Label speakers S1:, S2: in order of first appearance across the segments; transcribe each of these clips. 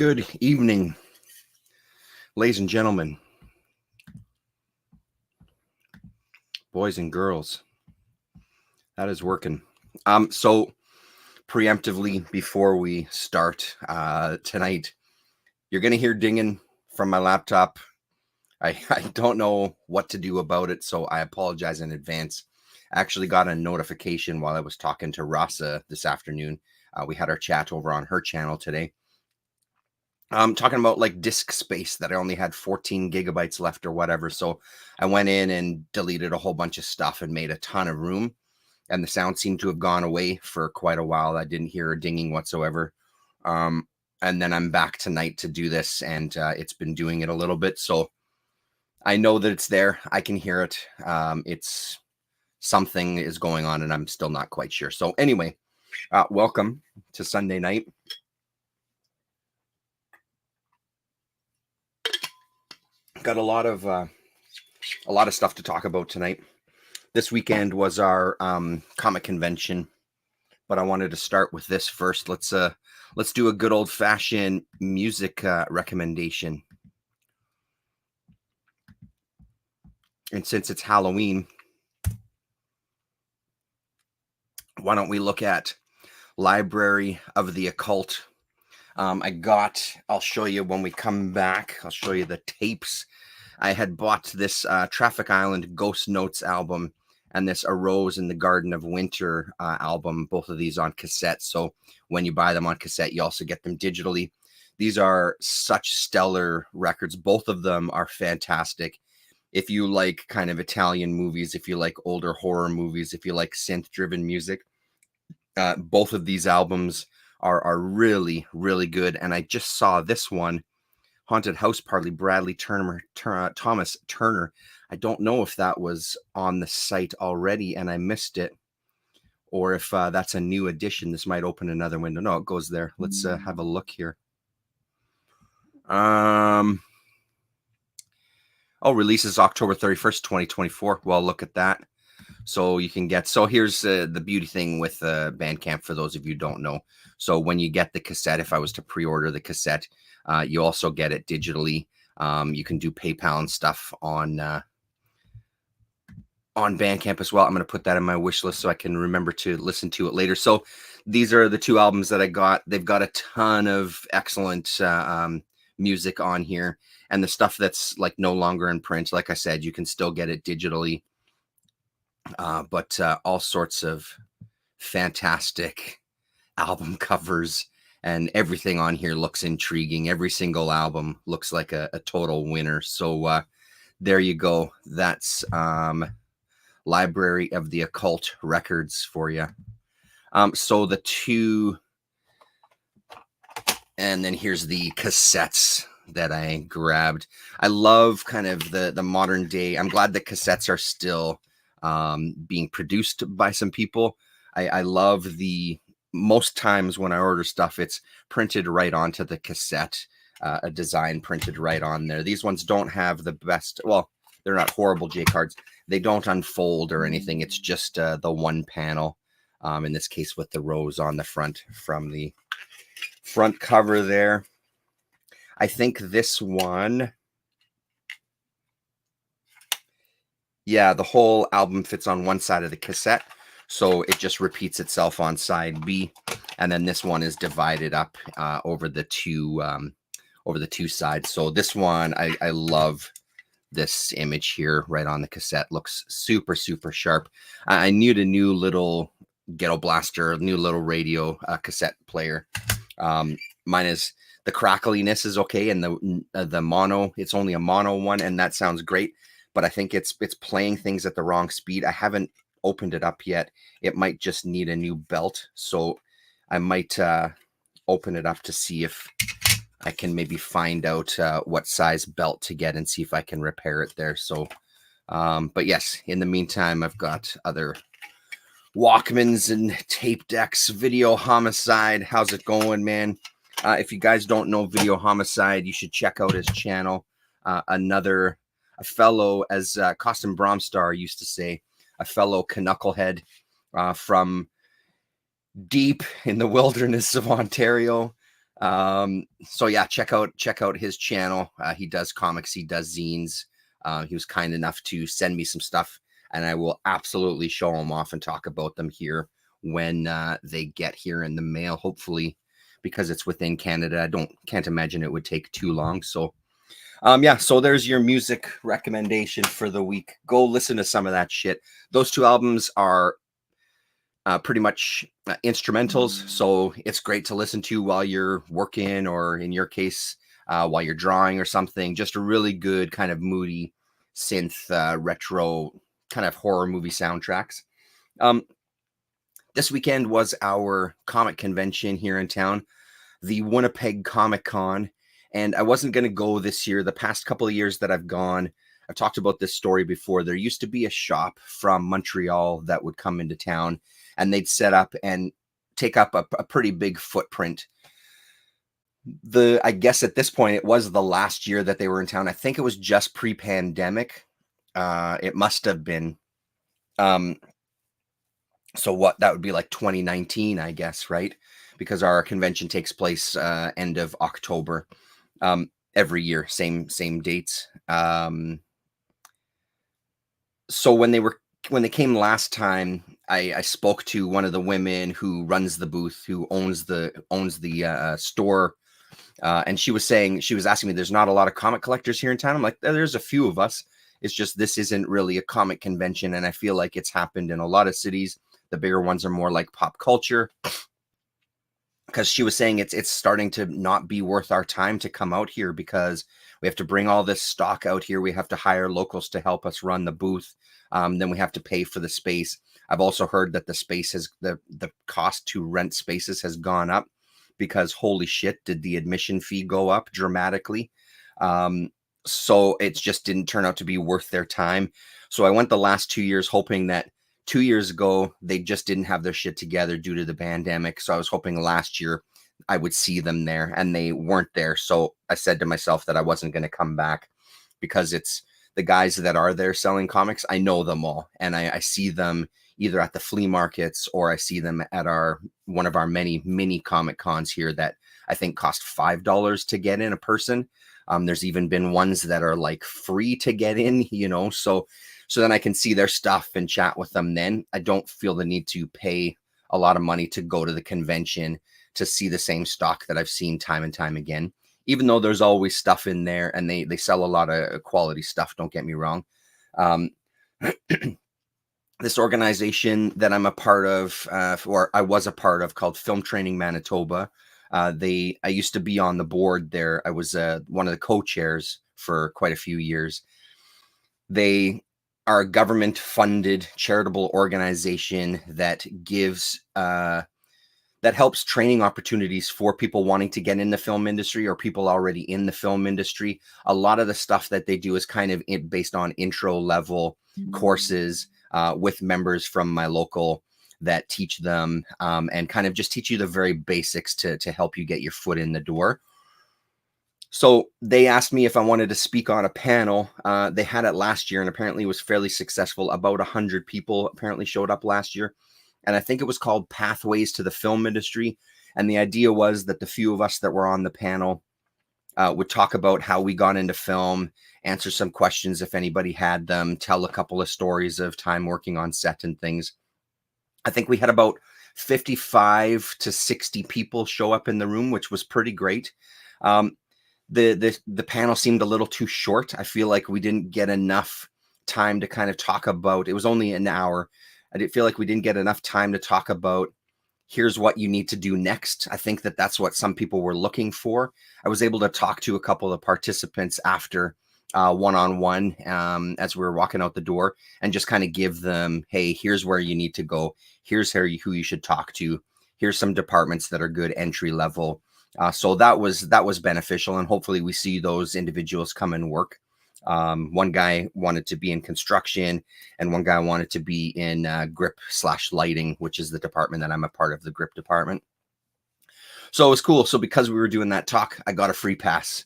S1: Good evening, ladies and gentlemen, boys and girls. That is working. So preemptively, before we start tonight, you're going to hear dinging from my laptop. I don't know what to do about it, so I apologize in advance. I actually got a notification while I was talking to Rasa this afternoon. We had our chat over on her channel today. Talking about like disk space, that I only had 14 gigabytes left or whatever. So I went in and deleted a whole bunch of stuff and made a ton of room. And the sound seemed to have gone away for quite a while. I didn't hear a dinging whatsoever. And then I'm back tonight to do this, and it's been doing it a little bit. So I know that it's there. I can hear it. It's something is going on, and I'm still not quite sure. So anyway, welcome to Sunday night. Got a lot of stuff to talk about tonight. This weekend was our comic convention, but I wanted to start with this first. Let's do a good old-fashioned music recommendation. And since it's Halloween, why don't we look at Library of the Occult? I'll show you when we come back. I'll show you the tapes. I had bought this Traffic Island Ghost Notes album and this A Rose in the Garden of Winter album, both of these on cassette. So when you buy them on cassette, you also get them digitally. These are such stellar records. Both of them are fantastic. If you like kind of Italian movies, if you like older horror movies, if you like synth-driven music, both of these albums are really, really good. And I just saw this one, Haunted House Party, Bradley Thomas Turner. I don't know if that was on the site already and I missed it, or if that's a new edition. This might open another window. No, it goes there. Let's have a look here. Releases October 31st, 2024. Well, look at that. So you can get, so here's the beauty thing with Bandcamp, for those of you who don't know. So when you get the cassette, if I was to pre-order the cassette, you also get it digitally. You can do PayPal and stuff on Bandcamp as well. I'm going to put that in my wish list so I can remember to listen to it later. So these are the two albums that I got. They've got a ton of excellent music on here, and the stuff that's like no longer in print, like I said, you can still get it digitally. But all sorts of fantastic album covers, and everything on here looks intriguing. Every single album looks like a total winner. So there you go. That's Library of the Occult records for you. So the two, and then here's the cassettes that I grabbed. I love kind of the modern day. I'm glad that cassettes are still being produced by some people. I love most times when I order stuff, it's printed right onto the cassette, a design printed right on there. These ones don't have the best, well, they're not horrible J cards. They don't unfold or anything. It's just the one panel, in this case with the rose on the front from the front cover there. I think this one, yeah, the whole album fits on one side of the cassette, so it just repeats itself on side B, and then this one is divided up over the two sides. So this one, I love this image here right on the cassette. Looks super, super sharp. I need a new little Ghetto Blaster, new little radio cassette player. Mine is, the crackliness is okay, and the mono, it's only a mono one, and that sounds great. But I think it's playing things at the wrong speed. I haven't opened it up yet. It might just need a new belt. So I might open it up to see if I can maybe find out what size belt to get and see if I can repair it there. So, but yes, in the meantime, I've got other Walkmans and tape decks. Video Homicide. How's it going, man? If you guys don't know Video Homicide, you should check out his channel. A fellow, as Costin Bromstar used to say, a fellow knucklehead from deep in the wilderness of Ontario. So yeah, check out his channel. He does comics, he does zines. He was kind enough to send me some stuff, and I will absolutely show them off and talk about them here when they get here in the mail, hopefully, because it's within Canada. Can't imagine it would take too long. So yeah, so there's your music recommendation for the week. Go listen to some of that shit. Those two albums are pretty much instrumentals, so it's great to listen to while you're working, or in your case, while you're drawing or something. Just a really good kind of moody synth retro kind of horror movie soundtracks. This weekend was our comic convention here in town, the Winnipeg Comic Con, and I wasn't going to go this year. The past couple of years that I've gone, I've talked about this story before. There used to be a shop from Montreal that would come into town, and they'd set up and take up a pretty big footprint. I guess at this point, it was the last year that they were in town. I think it was just pre-pandemic. It must have been. So what, that would be like 2019, I guess, right? Because our convention takes place end of October every year, same dates. So when they came last time, I spoke to one of the women who runs the booth, who owns the store, and she was asking me, there's not a lot of comic collectors here in town. I'm like, there's a few of us. It's just this isn't really a comic convention, and I feel like it's happened in a lot of cities. The bigger ones are more like pop culture. Because she was saying it's starting to not be worth our time to come out here, because we have to bring all this stock out here. We have to hire locals to help us run the booth. Then we have to pay for the space. I've also heard that the cost to rent spaces has gone up, because holy shit, did the admission fee go up dramatically. So it just didn't turn out to be worth their time. So I went the last 2 years hoping that 2 years ago, they just didn't have their shit together due to the pandemic. So I was hoping last year I would see them there, and they weren't there. So I said to myself that I wasn't going to come back, because it's the guys that are there selling comics. I know them all, and I see them either at the flea markets, or I see them at one of our many mini comic cons here that I think cost $5 to get in a person. There's even been ones that are like free to get in, so then I can see their stuff and chat with them. Then I don't feel the need to pay a lot of money to go to the convention to see the same stock that I've seen time and time again, even though there's always stuff in there, and they sell a lot of quality stuff. Don't get me wrong. This organization that I'm a part of, or I was a part of, called Film Training Manitoba. I used to be on the board there. I was one of the co-chairs for quite a few years. They are a government-funded charitable organization that gives that helps training opportunities for people wanting to get in the film industry, or people already in the film industry. A lot of the stuff that they do is kind of based on intro level courses with members from my local that teach them and kind of just teach you the very basics to help you get your foot in the door. So they asked me if I wanted to speak on a panel. They had it last year, and apparently it was fairly successful. About 100 people apparently showed up last year. And I think it was called Pathways to the Film Industry. And the idea was that the few of us that were on the panel would talk about how we got into film, answer some questions if anybody had them, tell a couple of stories of time working on set and things. I think we had about 55 to 60 people show up in the room, which was pretty great. The panel seemed a little too short. I feel like we didn't get enough time to kind of talk about, it was only an hour. I did feel like we didn't get enough time to talk about, here's what you need to do next. I think that that's what some people were looking for. I was able to talk to a couple of participants after one-on-one as we were walking out the door, and just kind of give them, hey, here's where you need to go. Here's who you should talk to. Here's some departments that are good entry level. So that was beneficial, and hopefully we see those individuals come and work. One guy wanted to be in construction, and one guy wanted to be in grip/lighting, which is the department that I'm a part of, the grip department. So it was cool. So because we were doing that talk, I got a free pass.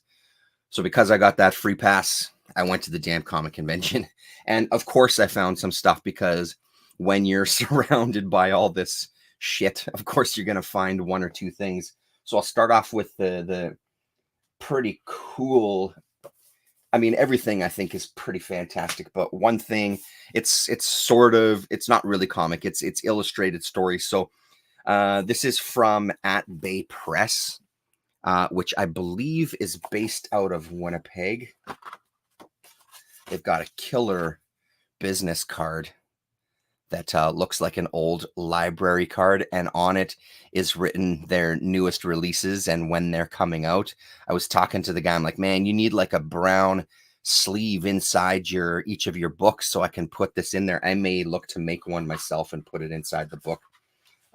S1: So because I got that free pass, I went to the damn comic convention. And of course I found some stuff, because when you're surrounded by all this shit, of course you're going to find one or two things. So I'll start off with the pretty cool. I mean, everything I think is pretty fantastic, but one thing, it's sort of, it's not really comic. It's illustrated stories. So this is from At Bay Press, which I believe is based out of Winnipeg. They've got a killer business card that looks like an old library card, and on it is written their newest releases and when they're coming out. I was talking to the guy, I'm like, man, you need like a brown sleeve inside each of your books so I can put this in there. I may look to make one myself and put it inside the book.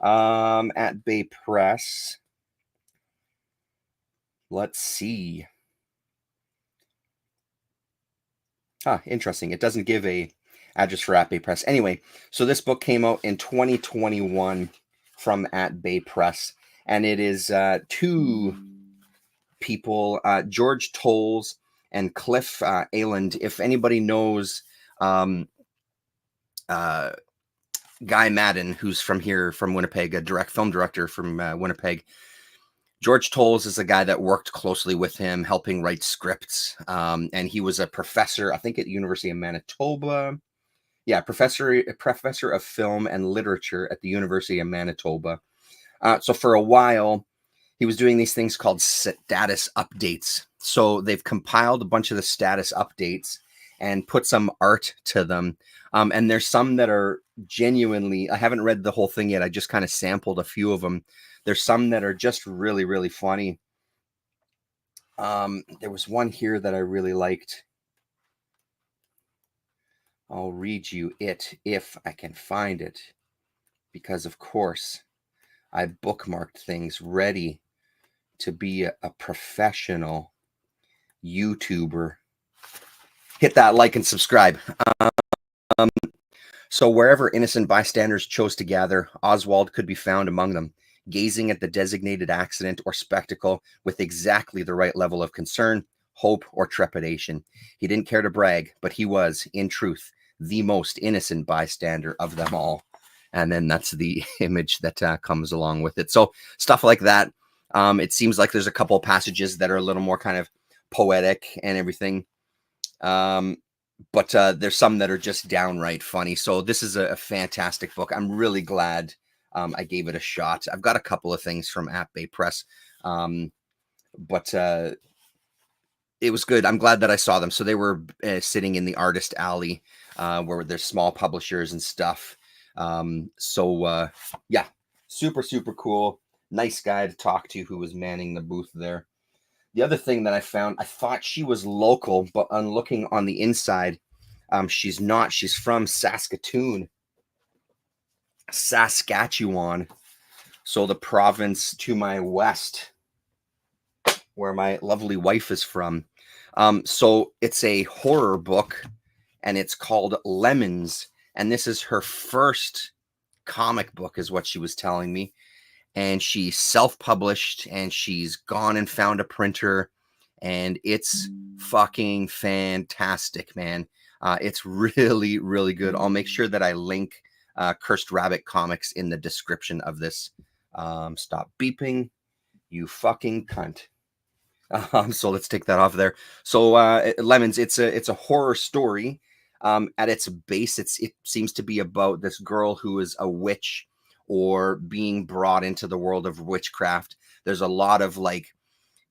S1: At Bay Press, let's see. Interesting. It doesn't give a address for At Bay Press. Anyway, so this book came out in 2021 from At Bay Press, and it is two people, George Tolles and Cliff Ayland. If anybody knows Guy Madden, who's from here, from Winnipeg, a film director from Winnipeg, George Tolles is a guy that worked closely with him, helping write scripts. And he was a professor, I think, at University of Manitoba. Yeah, professor of film and literature at the University of Manitoba. So for a while, he was doing these things called status updates. So they've compiled a bunch of the status updates and put some art to them. And there's some that are genuinely, I haven't read the whole thing yet. I just kind of sampled a few of them. There's some that are just really, really funny. There was one here that I really liked. I'll read you it if I can find it, because of course I bookmarked things ready to be a professional YouTuber. Hit that like and subscribe. So wherever innocent bystanders chose to gather, Oswald could be found among them, gazing at the designated accident or spectacle with exactly the right level of concern, hope, or trepidation. He didn't care to brag, but he was, in truth, the most innocent bystander of them all. And then that's the image that comes along with it. So stuff like that. It seems like there's a couple of passages that are a little more kind of poetic and everything. But there's some that are just downright funny. So this is a fantastic book. I'm really glad I gave it a shot. I've got a couple of things from At Bay Press, but it was good. I'm glad that I saw them. So they were sitting in the artist alley where there's small publishers and stuff. Yeah, super, super cool. Nice guy to talk to who was manning the booth there. The other thing that I found, I thought she was local, but on looking on the inside, she's not. She's from Saskatoon, Saskatchewan. So the province to my west, where my lovely wife is from. So it's a horror book, and it's called Lemons. And this is her first comic book, is what she was telling me. And she self-published, and she's gone and found a printer, and it's fucking fantastic, man. It's really, really good. I'll make sure that I link Cursed Rabbit Comics in the description of this. Stop beeping, you fucking cunt. So let's take that off there. So Lemons, it's a horror story. At its base, it seems to be about this girl who is a witch, or being brought into the world of witchcraft. There's a lot of like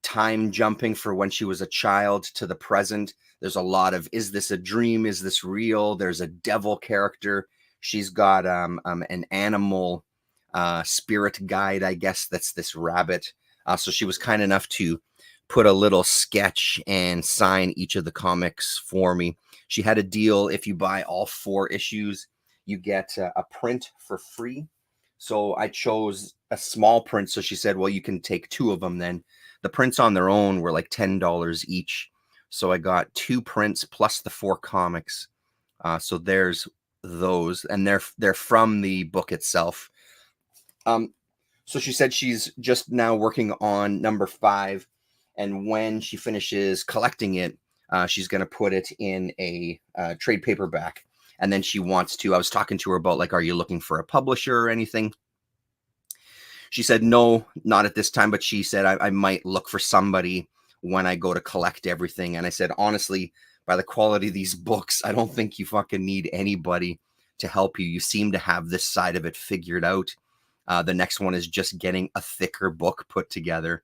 S1: time jumping for when she was a child to the present. There's a lot of, is this a dream? Is this real? There's a devil character. She's got an animal spirit guide, I guess, that's this rabbit. So she was kind enough to put a little sketch and sign each of the comics for me. She had a deal. If you buy all 4 issues, you get a print for free. So I chose a small print. So she said, well, you can take 2 of them then. The prints on their own were like $10 each. So I got 2 prints plus the 4 comics. So there's those, and they're from the book itself. So she said she's just now working on number 5. And when she finishes collecting it, she's going to put it in a trade paperback. And then she wants to, I was talking to her about, like, are you looking for a publisher or anything? She said, no, not at this time, but she said, I might look for somebody when I go to collect everything. And I said, honestly, by the quality of these books, I don't think you fucking need anybody to help you. You seem to have this side of it figured out. The next one is just getting a thicker book put together.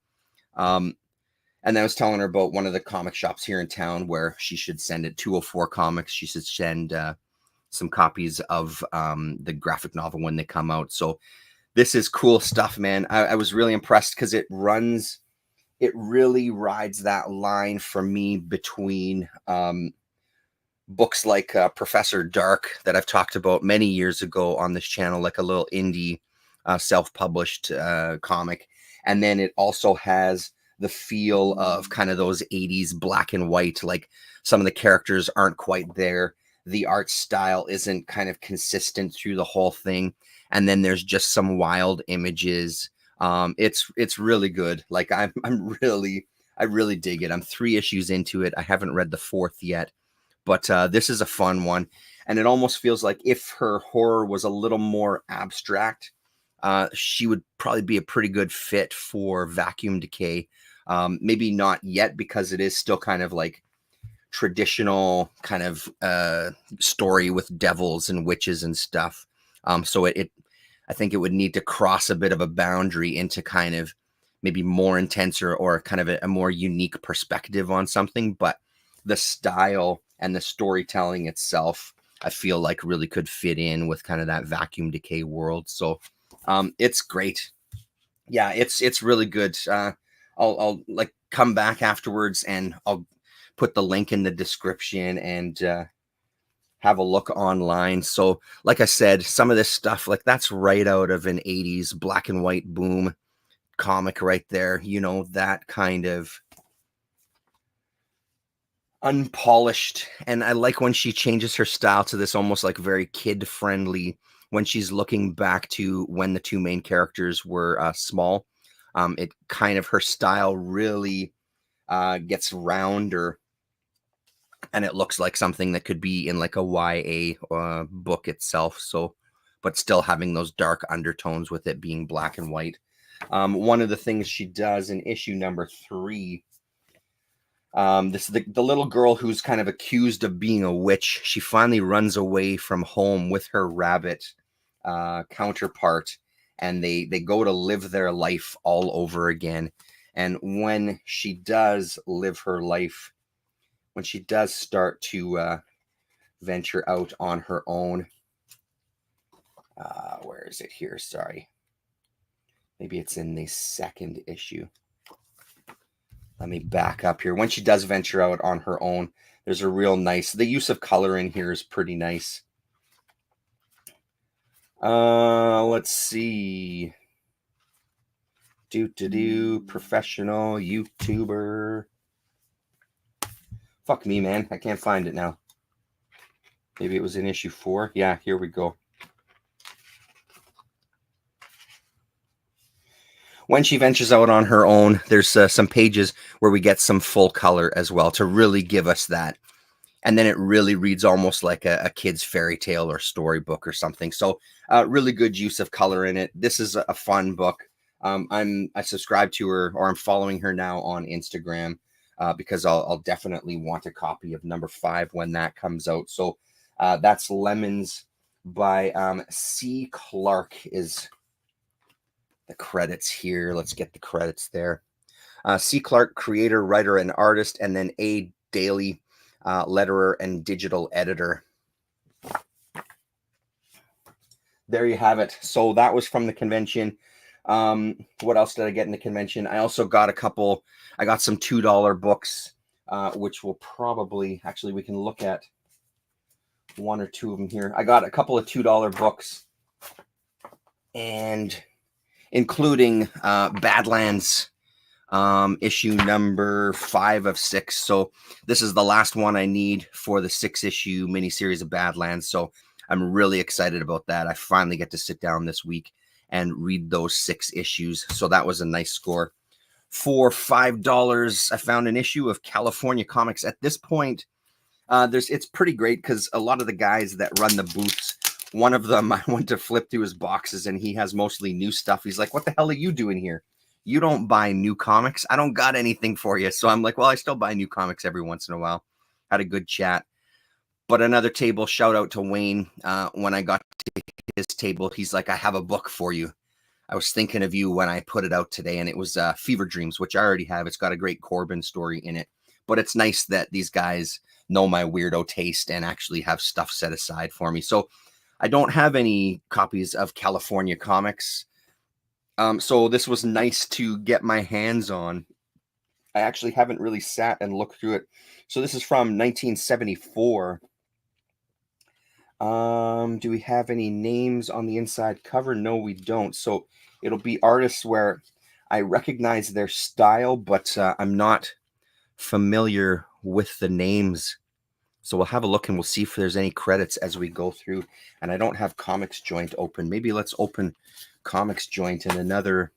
S1: And I was telling her about one of the comic shops here in town where she should send it, 204 Comics. She should send some copies of the graphic novel when they come out. So this is cool stuff, man. I was really impressed because it really rides that line for me between books like Professor Dark that I've talked about many years ago on this channel, like a little indie self-published comic. And then it also has the feel of kind of those 80s black and white, like some of the characters aren't quite there. The art style isn't kind of consistent through the whole thing. And then there's just some wild images. It's really good. Like I really dig it. I'm 3 issues into it. I haven't read the 4th yet, but this is a fun one. And it almost feels like if her horror was a little more abstract, she would probably be a pretty good fit for Vacuum Decay. Maybe not yet, because it is still kind of like traditional kind of story with devils and witches and stuff. So I think it would need to cross a bit of a boundary into kind of maybe more intense or kind of a more unique perspective on something. But the style and the storytelling itself, I feel like really could fit in with kind of that Vacuum Decay world. So it's great. Yeah, it's really good. I'll like come back afterwards and I'll put the link in the description and have a look online. So like I said, some of this stuff, like that's right out of an 80s black and white boom comic right there. You know, that kind of unpolished. And I like when she changes her style to this almost like very kid friendly, when she's looking back to when the 2 main characters were small. It kind of, her style really gets rounder, and it looks like something that could be in like a YA book itself. So, but still having those dark undertones with it being black and white. One of the things she does in issue number 3, this is the little girl who's kind of accused of being a witch. She finally runs away from home with her rabbit counterpart, and they go to live their life all over again. And when she does live her life, when she does start to venture out on her own, where is it here? Sorry. Maybe it's in the 2nd issue. Let me back up here. When she does venture out on her own, there's a real nice, the use of color in here is pretty nice. Let's see. Professional YouTuber. Fuck me, man. I can't find it now. Maybe it was in issue 4. Yeah, here we go. When she ventures out on her own, there's some pages where we get some full color as well to really give us that. And then it really reads almost like a kid's fairy tale or storybook or something. So really good use of color in it. This is a fun book. I subscribe to her, or I'm following her now on Instagram because I'll definitely want a copy of number 5 when that comes out. So that's Lemons by C. Clark is the credits here. Let's get the credits there. C. Clark, creator, writer, and artist, and then A. Daly, letterer and digital editor. There you have it. So that was from the convention. What else did I get in the convention? I also got I got some $2 books, which will probably, actually we can look at 1 or 2 of them here. I got a couple of $2 books, and including Badlands issue number 5 of 6. So this is the last one I need for the 6-issue miniseries of Badlands. So I'm really excited about that. I finally get to sit down this week and read those 6 issues. So that was a nice score. For $5, I found an issue of California Comics. At this point, it's pretty great because a lot of the guys that run the booths One of them, I went to flip through his boxes and he has mostly new stuff. He's like, what the hell are you doing here? You don't buy new comics. I don't got anything for you. So I'm like, well, I still buy new comics every once in a while. Had a good chat. But another table, shout out to Wayne. When I got to his table, he's like, I have a book for you. I was thinking of you when I put it out today, and it was Fever Dreams, which I already have. It's got a great Corbin story in it. But it's nice that these guys know my weirdo taste and actually have stuff set aside for me. So I don't have any copies of California Comics. So this was nice to get my hands on. I actually haven't really sat and looked through it. So this is from 1974. Do we have any names on the inside cover? No, we don't. So it'll be artists where I recognize their style, but I'm not familiar with the names. So we'll have a look and we'll see if there's any credits as we go through. And I don't have Comics Joint open. Maybe let's open Comics Joint and another.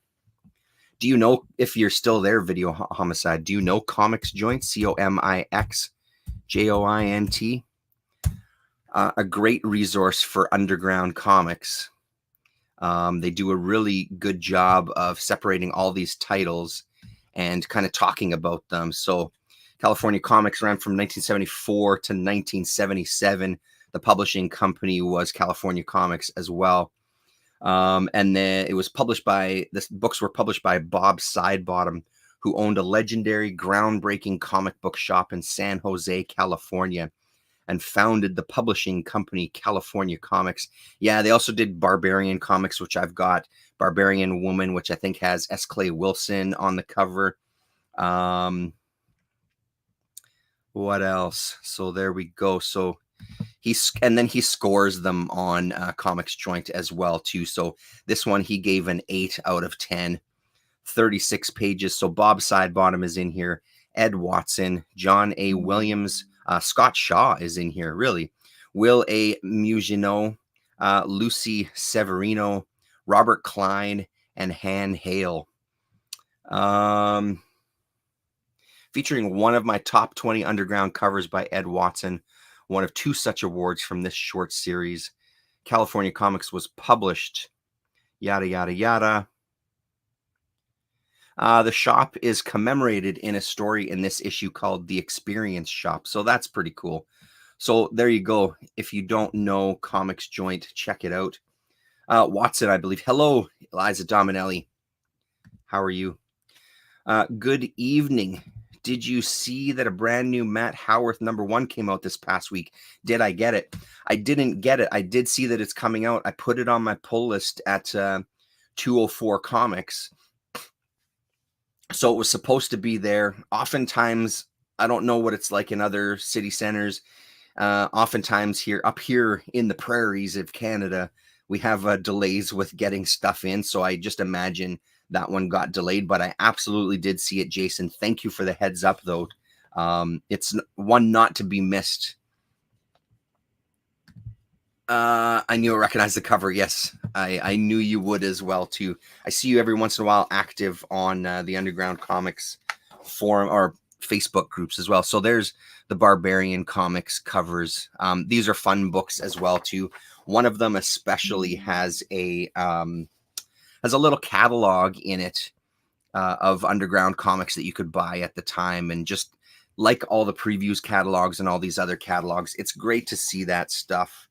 S1: Do you know, if you're still there, Video Homicide, do you know Comics Joint? COMIXJOINT? A great resource for underground comics. They do a really good job of separating all these titles and kind of talking about them. So California Comics ran from 1974 to 1977. The publishing company was California Comics as well. And then it was published by, the books were published by Bob Sidebottom, who owned a legendary, groundbreaking comic book shop in San Jose, California, and founded the publishing company California Comics. Yeah, they also did Barbarian Comics, which I've got. Barbarian Woman, which I think has S. Clay Wilson on the cover. What else? So there we go. So and then he scores them on Comics Joint as well too. So this one he gave an 8 out of 10. 36 pages. So Bob Sidebottom is in here. Ed Watson, John A. Williams, Scott Shaw is in here, really. Will A. Mugino, Lucy Severino, Robert Klein, and Han Hale. Featuring one of my top 20 underground covers by Ed Watson, one of 2 such awards from this short series. California Comics was published, yada, yada, yada. The shop is commemorated in a story in this issue called The Experience Shop. So that's pretty cool. So there you go. If you don't know Comics Joint, check it out. Watson, I believe. Hello, Eliza Dominelli. How are you? Good evening. Did you see that a brand new Matt Howarth #1 came out this past week? Did I get it? I didn't get it. I did see that it's coming out. I put it on my pull list at 204 Comics. So it was supposed to be there. Oftentimes, I don't know what it's like in other city centers. Oftentimes up here in the prairies of Canada, we have delays with getting stuff in. So I just imagine that one got delayed, but I absolutely did see it, Jason. Thank you for the heads up, though. It's one not to be missed. I knew I recognized the cover. Yes, I knew you would as well, too. I see you every once in a while active on the Underground Comics forum or Facebook groups as well. So there's the Barbarian Comics covers. These are fun books as well, too. One of them especially has a little catalog in it of underground comics that you could buy at the time. And just like all the previews catalogs and all these other catalogs, it's great to see that stuff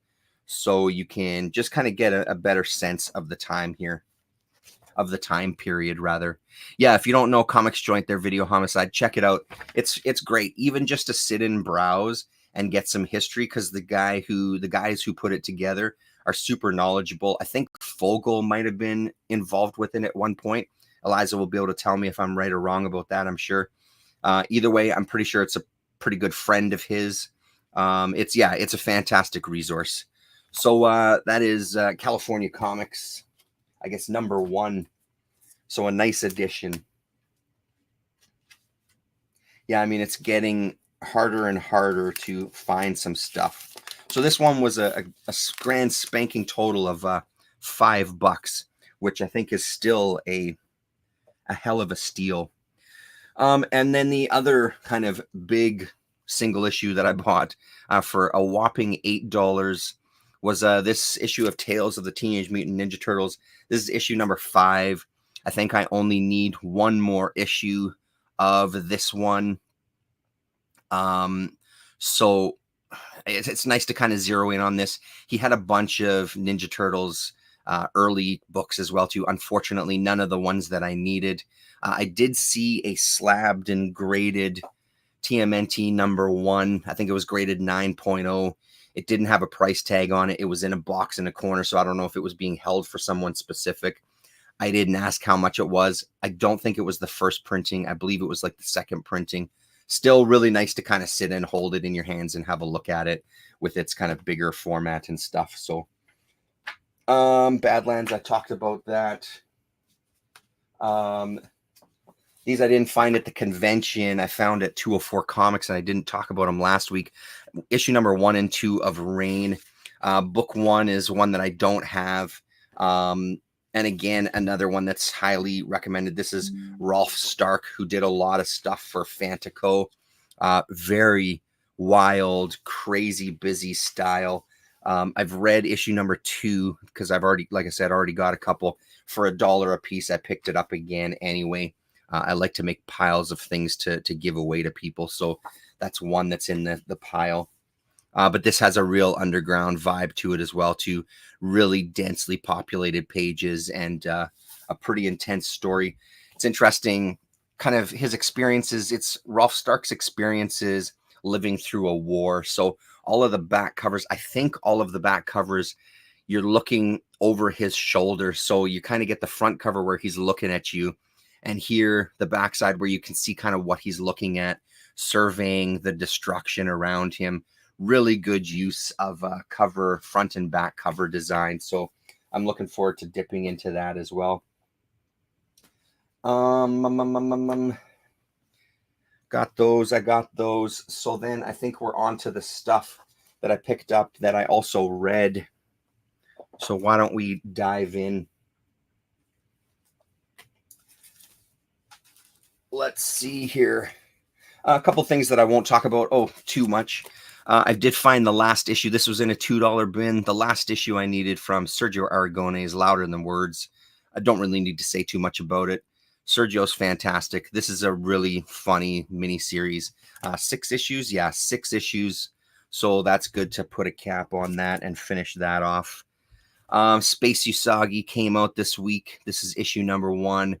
S1: so you can just kind of get a better sense of the time here, of the time period, rather. Yeah, if you don't know Comics Joint, their Video Homicide, check it out. It's great, even just to sit and browse and get some history, because the guys who put it together are super knowledgeable. I think Fogel might have been involved with it at one point. Eliza will be able to tell me if I'm right or wrong about that, I'm sure. Either way, I'm pretty sure it's a pretty good friend of his. It's a fantastic resource. So that is California Comics, I guess, #1. So a nice addition. Yeah, I mean, it's getting harder and harder to find some stuff. So this one was a grand spanking total of $5, which I think is still a hell of a steal. And then the other kind of big single issue that I bought for a whopping $8 was this issue of Tales of the Teenage Mutant Ninja Turtles. This is issue number 5. I think I only need one more issue of this one. So it's nice to kind of zero in on this. He had a bunch of Ninja Turtles early books as well too. Unfortunately, none of the ones that I needed. I did see a slabbed and graded TMNT number 1. I think it was graded 9.0. It didn't have a price tag on it. It was in a box in a corner, so I don't know if it was being held for someone specific. I didn't ask how much it was. I don't think it was the first printing. I believe it was like the second printing. Still really nice to kind of sit and hold it in your hands and have a look at it with its kind of bigger format and stuff. So Badlands, I talked about that. These I didn't find at the convention. I found at 204 Comics, and I didn't talk about them last week. Issue number 1 and 2 of Rain. Book 1 is one that I don't have. And again, another one that's highly recommended. This is Rolf Stark, who did a lot of stuff for Fantico. Very wild, crazy, busy style. I've read issue number 2 because I've already, like I said, already got a couple for $1 a piece. I picked it up again anyway. I like to make piles of things to give away to people. So that's one that's in the pile. But this has a real underground vibe to it as well, too. Really densely populated pages and a pretty intense story. It's interesting, kind of his experiences. It's Rolf Stark's experiences living through a war. So all of the back covers, I think all of the back covers, you're looking over his shoulder. So you kind of get the front cover where he's looking at you, and here the backside where you can see kind of what he's looking at, surveying the destruction around him. Really good use of cover, front and back cover design. So I'm looking forward to dipping into that as well. Got those. I got those. So then I think we're on to the stuff that I picked up that I also read. So why don't we dive in? Let's see here. A couple things that I won't talk about. Oh, too much. I did find the last issue. This was in a $2 bin. The last issue I needed from Sergio Aragones, Louder Than Words. I don't really need to say too much about it. Sergio's fantastic. This is a really funny miniseries. 6 issues. Yeah, 6 issues. So that's good to put a cap on that and finish that off. Space Usagi came out this week. This is issue number 1.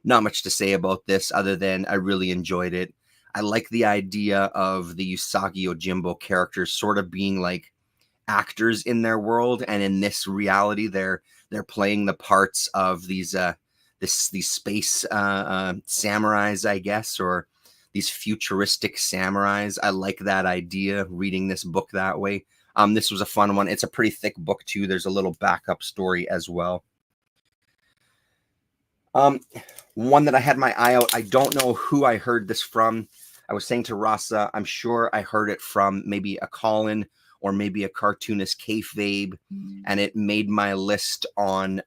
S1: Not much to say about this other than I really enjoyed it. I like the idea of the Usagi Yojimbo characters sort of being like actors in their world, and in this reality, they're playing the parts of these space samurais, I guess, or these futuristic samurais. I like that idea. Reading this book that way. This was a fun one. It's a pretty thick book too. There's a little backup story as well. One that I had my eye out. I don't know who I heard this from. I was saying to Rasa, I'm sure I heard it from maybe a Colin or maybe a cartoonist Kayfabe, and it made my list on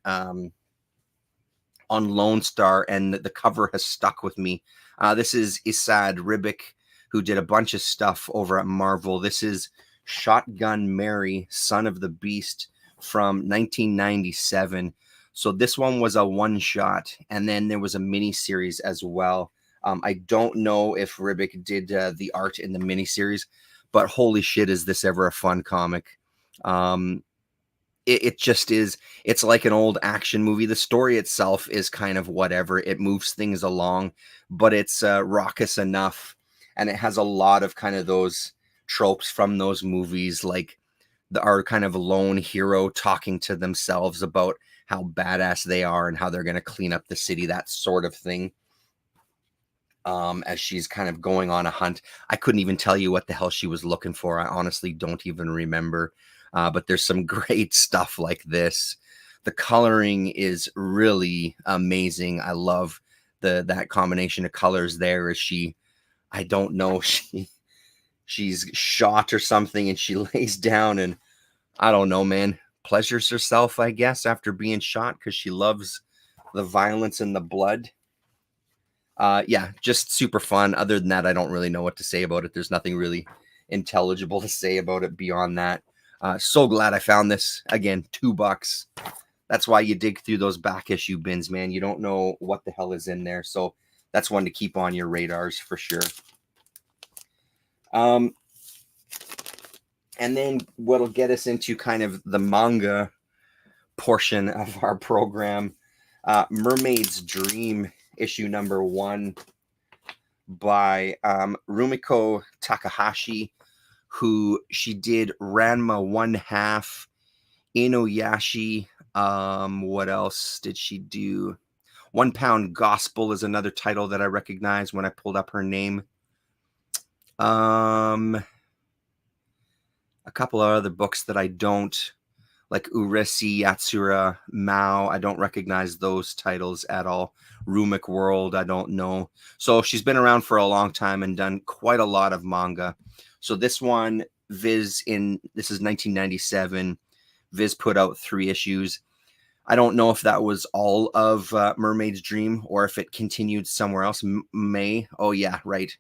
S1: Lone Star, and the cover has stuck with me. This is Esad Ribic, who did a bunch of stuff over at Marvel. This is Shotgun Mary, Son of the Beast from 1997. So this one was a one-shot, and then there was a mini-series as well. I don't know if Ribic did the art in the mini-series, but holy shit, is this ever a fun comic. It just is. It's like an old action movie. The story itself is kind of whatever. It moves things along, but it's raucous enough, and it has a lot of kind of those tropes from those movies, like our kind of lone hero talking to themselves about how badass they are and how they're going to clean up the city, that sort of thing. As she's kind of going on a hunt. I couldn't even tell you what the hell she was looking for. I honestly don't even remember. But there's some great stuff like this. The coloring is really amazing. I love that combination of colors there. As she, I don't know, she's shot or something, and she lays down and I don't know, man, pleasures herself, I guess, after being shot because she loves the violence and the blood. Yeah, just super fun. Other than that, I don't really know what to say about it. There's nothing really intelligible to say about it beyond that. So glad I found this. Again, $2. That's why you dig through those back issue bins, man. You don't know what the hell is in there. So that's one to keep on your radars for sure. And then what'll get us into kind of the manga portion of our program, Mermaid's Dream, issue number 1 by Rumiko Takahashi, who she did Ranma 1/2, Inuyasha. What else did she do? 1 Pound Gospel is another title that I recognize when I pulled up her name. A couple of other books that I don't, like Uresi Yatsura Mao. I don't recognize those titles at all. Rumic World, I don't know. So she's been around for a long time and done quite a lot of manga. So this one, this is 1997. Viz put out 3 issues. I don't know if that was all of Mermaid's Dream or if it continued somewhere else. May. Oh, yeah, right.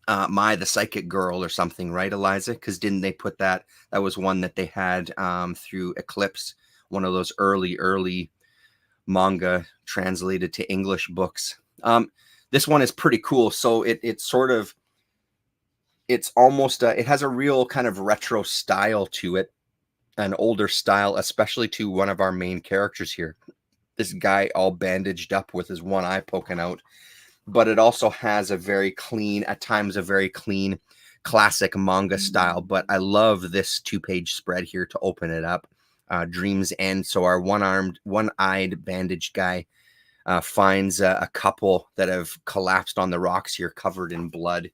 S1: The Psychic Girl or something, right, Eliza? Because didn't they put that? That was one that they had through Eclipse, one of those early manga translated to English books. This one is pretty cool. So it's almost, it has a real kind of retro style to it, an older style, especially to one of our main characters here. This guy all bandaged up with his one eye poking out. But it also has a very clean, at times a very clean, classic manga style. But I love this 2-page spread here to open it up. Dreams End. So our one-eyed bandaged guy finds a couple that have collapsed on the rocks here, covered in blood.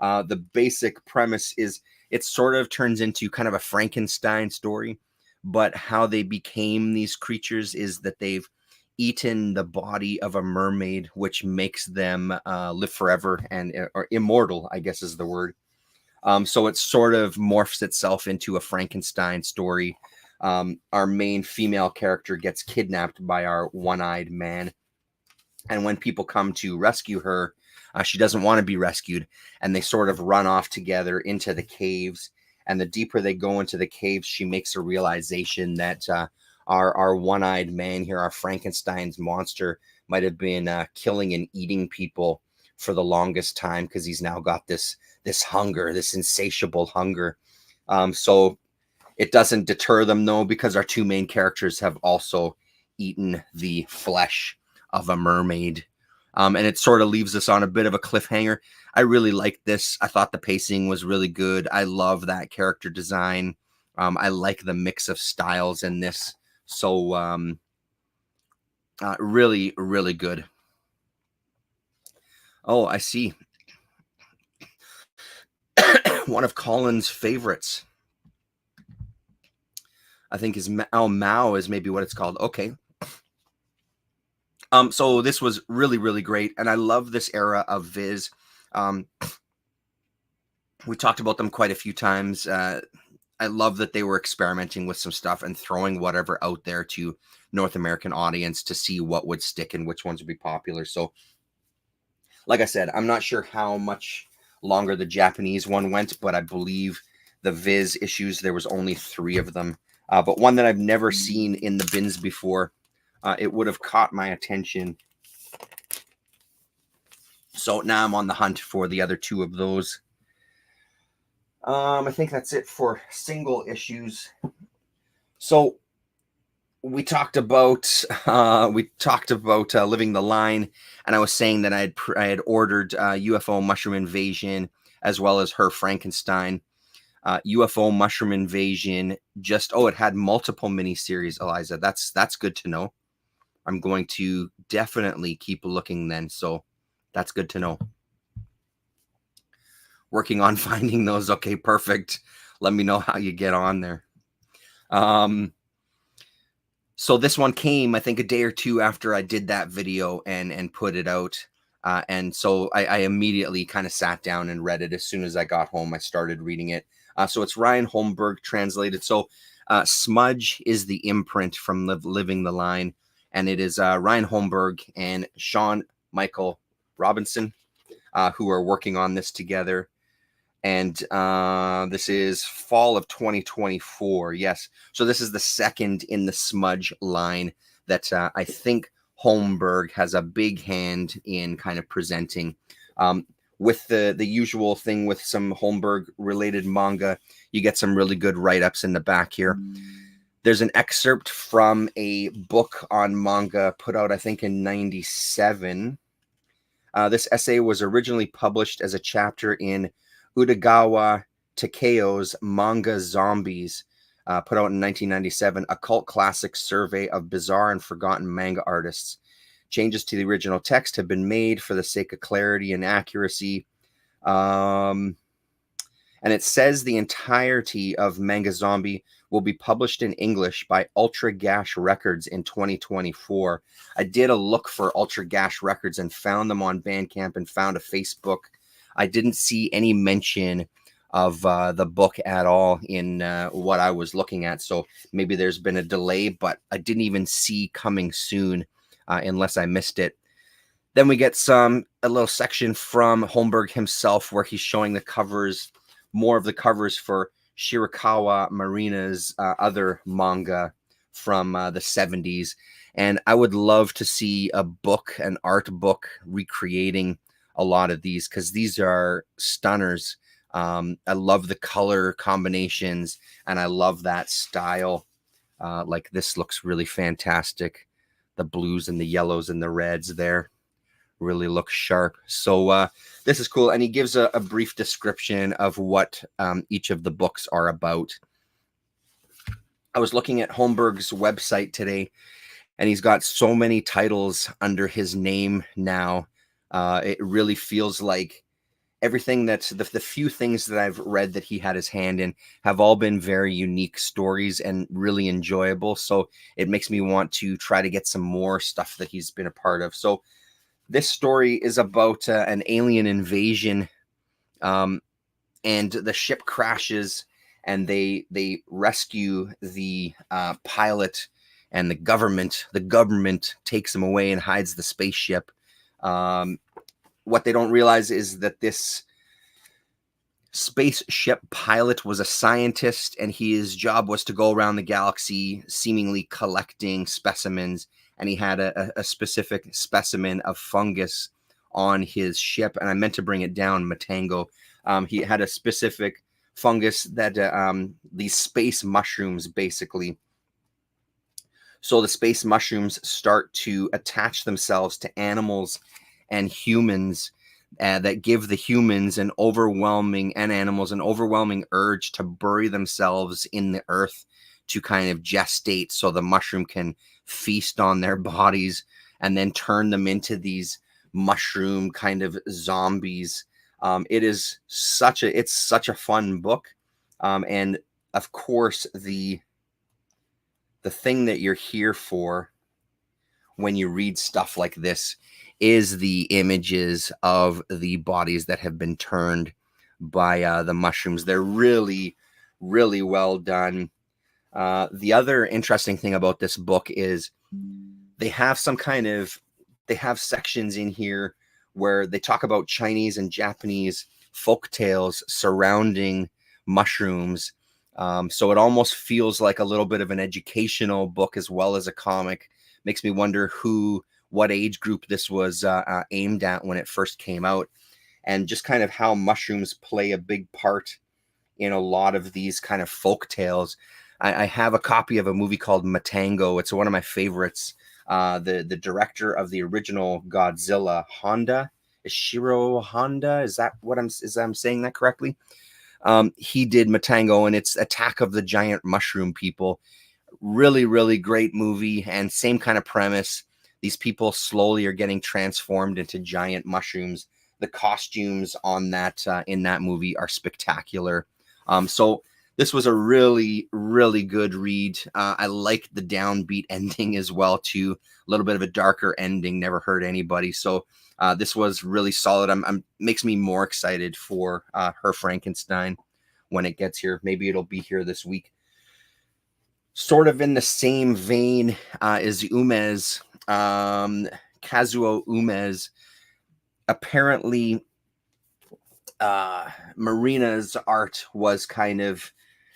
S1: The basic premise is it sort of turns into kind of a Frankenstein story, but how they became these creatures is that they've eaten the body of a mermaid, which makes them live forever or immortal, I guess is the word. So it sort of morphs itself into a Frankenstein story. Our main female character gets kidnapped by our one-eyed man. And when people come to rescue her, she doesn't want to be rescued. And they sort of run off together into the caves. And the deeper they go into the caves, she makes a realization that our one-eyed man here, our Frankenstein's monster, might have been killing and eating people for the longest time because he's now got this hunger, this insatiable hunger. So it doesn't deter them, though, because our 2 main characters have also eaten the flesh of a mermaid. And it sort of leaves us on a bit of a cliffhanger. I really liked this. I thought the pacing was really good. I love that character design. I like the mix of styles in this. So really, really good. Oh, I see. One of Colin's favorites, I think, is Mao is maybe what it's called. Okay. So this was really, really great. And I love this era of Viz. We talked about them quite a few times. I love that they were experimenting with some stuff and throwing whatever out there to North American audience to see what would stick and which ones would be popular. So, like I said, I'm not sure how much longer the Japanese one went, but I believe the Viz issues, there was only 3 of them. But one that I've never seen in the bins before, it would have caught my attention. So now I'm on the hunt for the other 2 of those. I think that's it for single issues. So we talked about Living the Line, and I was saying that I had ordered UFO Mushroom Invasion as well as Her Frankenstein. UFO Mushroom Invasion it had multiple miniseries, Eliza. That's good to know. I'm going to definitely keep looking then. So that's good to know. Working on finding those. Okay, perfect. Let me know how you get on there. So this one came, I think, a day or 2 after I did that video and put it out. And so I immediately kind of sat down and read it. As soon as I got home, I started reading it. So it's Ryan Holmberg translated. So Smudge is the imprint from Living the Line. And it is Ryan Holmberg and Sean Michael Robinson who are working on this together. And this is fall of 2024. Yes. So this is the second in the smudge line that I think Holmberg has a big hand in kind of presenting. With the usual thing with some Holmberg related manga, you get some really good write-ups in the back here. There's an excerpt from a book on manga put out, I think, in 97. This essay was originally published as a chapter in Utagawa Takeo's Manga Zombies, put out in 1997, a cult classic survey of bizarre and forgotten manga artists. Changes to the original text have been made for the sake of clarity and accuracy. And it says the entirety of Manga Zombie will be published in English by Ultra Gash Records in 2024. I did a look for Ultra Gash Records and found them on Bandcamp and found a Facebook. I didn't see any mention of the book at all in what I was looking at. So maybe there's been a delay, but I didn't even see coming soon unless I missed it. Then we get a little section from Holmberg himself where he's showing the covers, more of the covers for Shirakawa Marina's other manga from the 70s. And I would love to see a book, an art book, recreating a lot of these, because these are stunners. I love the color combinations, and I love that style. Like this looks really fantastic. The blues and the yellows and the reds there really look sharp. So this is cool. And he gives a brief description of what each of the books are about. I was looking at Holmberg's website today, and he's got so many titles under his name now. It really feels like everything that's the few things that I've read that he had his hand in have all been very unique stories and really enjoyable. So it makes me want to try to get some more stuff that he's been a part of. So this story is about an alien invasion, and the ship crashes, and they rescue the pilot, and the government takes him away and hides the spaceship. What they don't realize is that this spaceship pilot was a scientist, and his job was to go around the galaxy seemingly collecting specimens. And he had a specific specimen of fungus on his ship, and I meant to bring it down, Matango. He had a specific fungus that these space mushrooms, basically. So the space mushrooms start to attach themselves to animals and humans, that give the humans and animals an overwhelming urge to bury themselves in the earth to kind of gestate, so the mushroom can feast on their bodies and then turn them into these mushroom kind of zombies. It's such a fun book. And of course, the thing that you're here for when you read stuff like this is the images of the bodies that have been turned by the mushrooms. They're really, really well done. The other interesting thing about this book is they have sections in here where they talk about Chinese and Japanese folk tales surrounding mushrooms. So it almost feels like a little bit of an educational book as well as a comic. Makes me wonder what age group this was aimed at when it first came out, and just kind of how mushrooms play a big part in a lot of these kind of folk tales. I have a copy of a movie called Matango. It's one of my favorites. The director of the original Godzilla, Ishiro Honda, is I'm saying that correctly? He did Matango, and it's Attack of the Giant Mushroom People. Really, really great movie, and same kind of premise. These people slowly are getting transformed into giant mushrooms. The costumes on that in that movie are spectacular. So this was a really, really good read. I liked the downbeat ending as well, too. A little bit of a darker ending, never hurt anybody. So this was really solid. Makes me more excited for Her Frankenstein when it gets here. Maybe it'll be here this week. Sort of in the same vein is Umez, Kazuo Umez. Apparently, Marina's art was kind of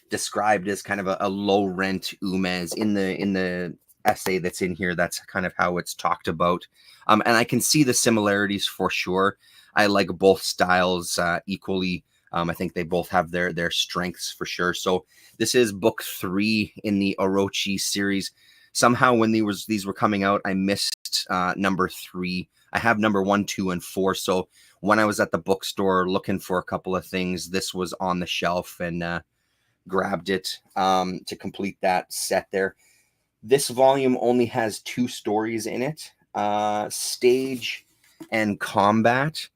S1: described as kind of a low rent Umez in the essay that's in here. That's kind of how it's talked about. And I can see the similarities for sure. I like both styles equally. I think they both have their strengths for sure. So this is book 3 in the Orochi series. Somehow when these were coming out, I missed number 3. I have number 1, 2, and 4. So when I was at the bookstore looking for a couple of things, this was on the shelf, and grabbed it to complete that set there. This volume only has 2 stories in it, Stage and Combat.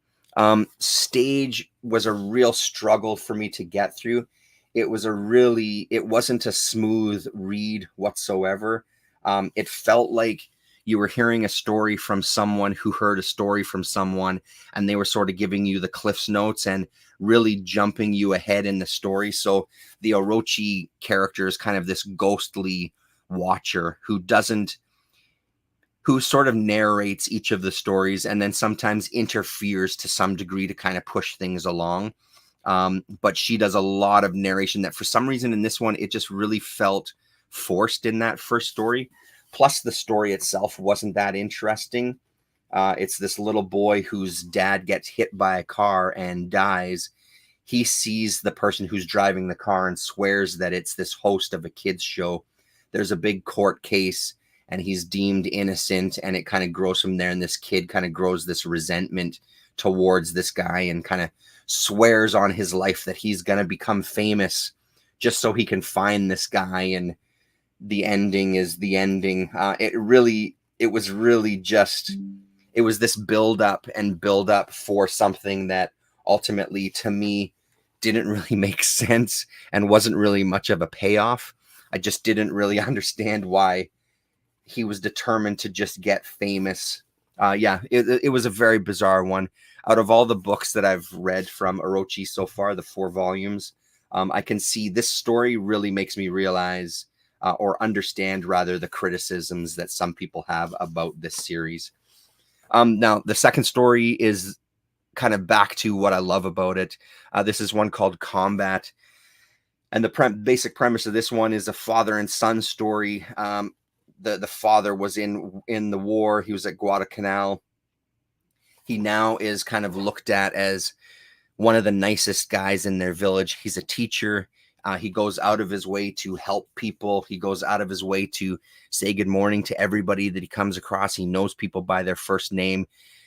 S1: Stage was a real struggle for me to get through. It wasn't a smooth read whatsoever. It felt like you were hearing a story from someone who heard a story from someone, and they were sort of giving you the Cliff's Notes and really jumping you ahead in the story. So the Orochi character is kind of this ghostly watcher who sort of narrates each of the stories and then sometimes interferes to some degree to kind of push things along. But she does a lot of narration that for some reason in this one, it just really felt forced in that first story. Plus the story itself wasn't that interesting. It's this little boy whose dad gets hit by a car and dies. He sees the person who's driving the car and swears that it's this host of a kids show. There's a big court case and he's deemed innocent, and it kind of grows from there. And this kid kind of grows this resentment towards this guy and kind of swears on his life that he's going to become famous just so he can find this guy. And the ending is the ending. It was this build up for something that ultimately to me didn't really make sense and wasn't really much of a payoff. I just didn't really understand why he was determined to just get famous. It was a very bizarre one. Out of all the books that I've read from Orochi so far, the 4 volumes, I can see this story really makes me realize or understand rather the criticisms that some people have about this series. Now, the second story is kind of back to what I love about it. This is one called Combat. And the basic premise of this one is a father and son story. The father was in the war. He was at Guadalcanal. He now is kind of looked at as one of the nicest guys in their village. He's a teacher. He goes out of his way to help people. He goes out of his way to say good morning to everybody that he comes across. He knows people by their first name.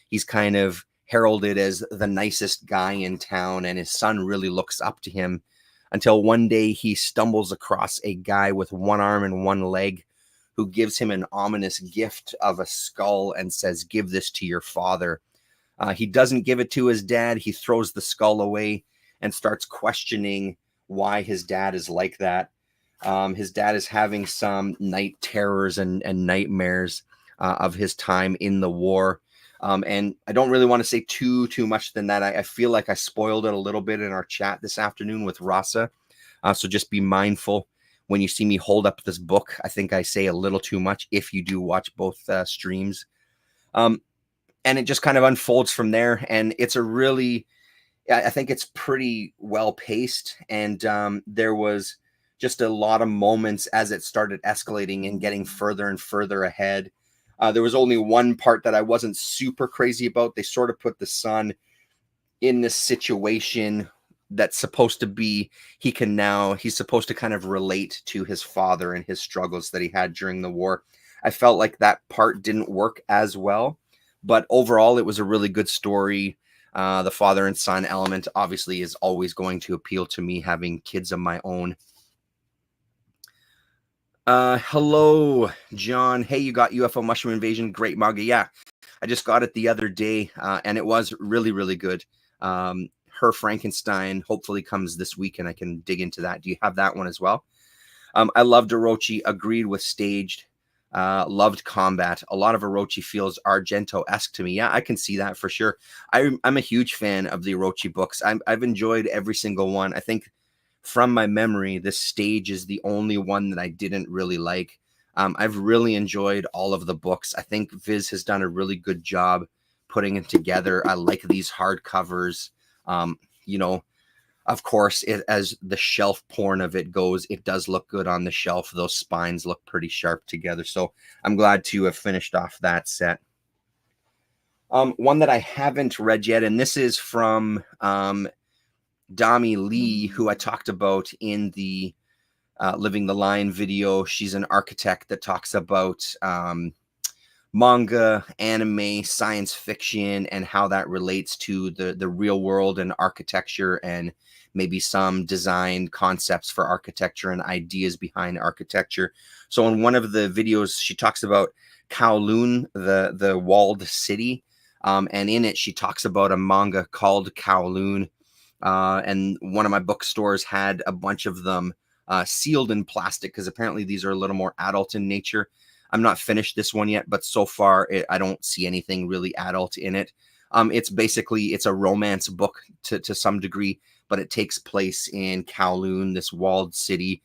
S1: He's kind of heralded as the nicest guy in town, and his son really looks up to him until one day he stumbles across a guy with one arm and one leg who gives him an ominous gift of a skull and says, "Give this to your father." He doesn't give it to his dad. He throws the skull away and starts questioning why his dad is like that. His dad is having some night terrors and nightmares of his time in the war. And I don't really want to say too much than that. I feel like I spoiled it a little bit in our chat this afternoon with Rasa. So just be mindful when you see me hold up this book. I think I say a little too much if you do watch both streams. And it just kind of unfolds from there. And it's I think it's pretty well paced. And there was just a lot of moments as it started escalating and getting further and further ahead. There was only one part that I wasn't super crazy about. They sort of put the son in this situation that's supposed to be, he's supposed to kind of relate to his father and his struggles that he had during the war. I felt like that part didn't work as well, but overall it was a really good story. The father and son element obviously is always going to appeal to me, having kids of my own. Hello, John. Hey, you got UFO Mushroom Invasion. Great manga. Yeah, I just got it the other day, and it was really, really good. Her Frankenstein hopefully comes this week, and I can dig into that. Do you have that one as well? I loved Orochi. Agreed with Staged. Loved Combat. A lot of Orochi feels Argento-esque to me. Yeah, I can see that for sure. I'm a huge fan of the Orochi books. I've enjoyed every single one. I think from my memory, this Stage is the only one that I didn't really like. I've really enjoyed all of the books. I think Viz has done a really good job putting it together. I like these hardcovers. you know, of course, as the shelf porn of it goes, it does look good on the shelf. Those spines look pretty sharp together. So I'm glad to have finished off that set. One that I haven't read yet, and this is from Dami Lee, who I talked about in the Living the Line video. She's an architect that talks about manga, anime, science fiction, and how that relates to the real world and architecture, and maybe some design concepts for architecture and ideas behind architecture. So in one of the videos, she talks about Kowloon, the walled city, and in it, she talks about a manga called Kowloon. And one of my bookstores had a bunch of them sealed in plastic, because apparently these are a little more adult in nature. I'm not finished this one yet, but so far I don't see anything really adult in it. It's a romance book to some degree, but it takes place in Kowloon, this walled city,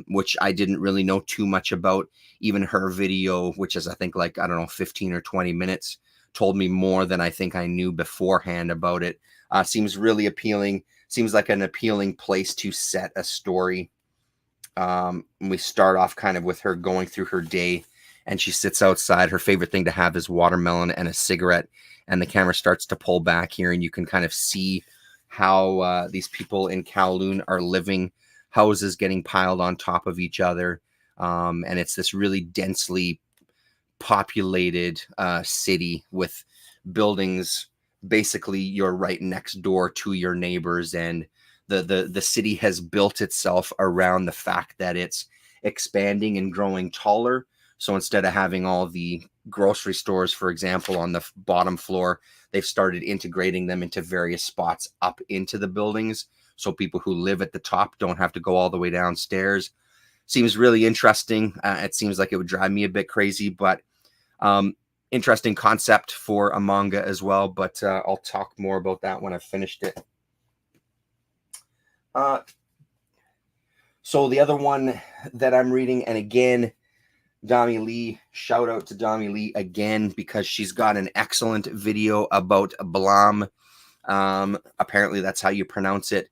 S1: which I didn't really know too much about. Even her video, which is I think like, I don't know, 15 or 20 minutes, told me more than I think I knew beforehand about it. Seems really appealing. Seems like an appealing place to set a story. We start off kind of with her going through her day, and she sits outside. Her favorite thing to have is watermelon and a cigarette. And the camera starts to pull back here, and you can kind of see how these people in Kowloon are living. Houses getting piled on top of each other. And it's this really densely populated city with buildings. Basically, you're right next door to your neighbors, and the city has built itself around the fact that it's expanding and growing taller. So instead of having all the grocery stores, for example, on the bottom floor, they've started integrating them into various spots up into the buildings, so people who live at the top don't have to go all the way downstairs. Seems really interesting. It seems like it would drive me a bit crazy, but interesting concept for a manga as well. But I'll talk more about that when I've finished it. So the other one that I'm reading, and again, Dami Lee, shout out to Dami Lee again, because she's got an excellent video about Blam. Apparently that's how you pronounce it.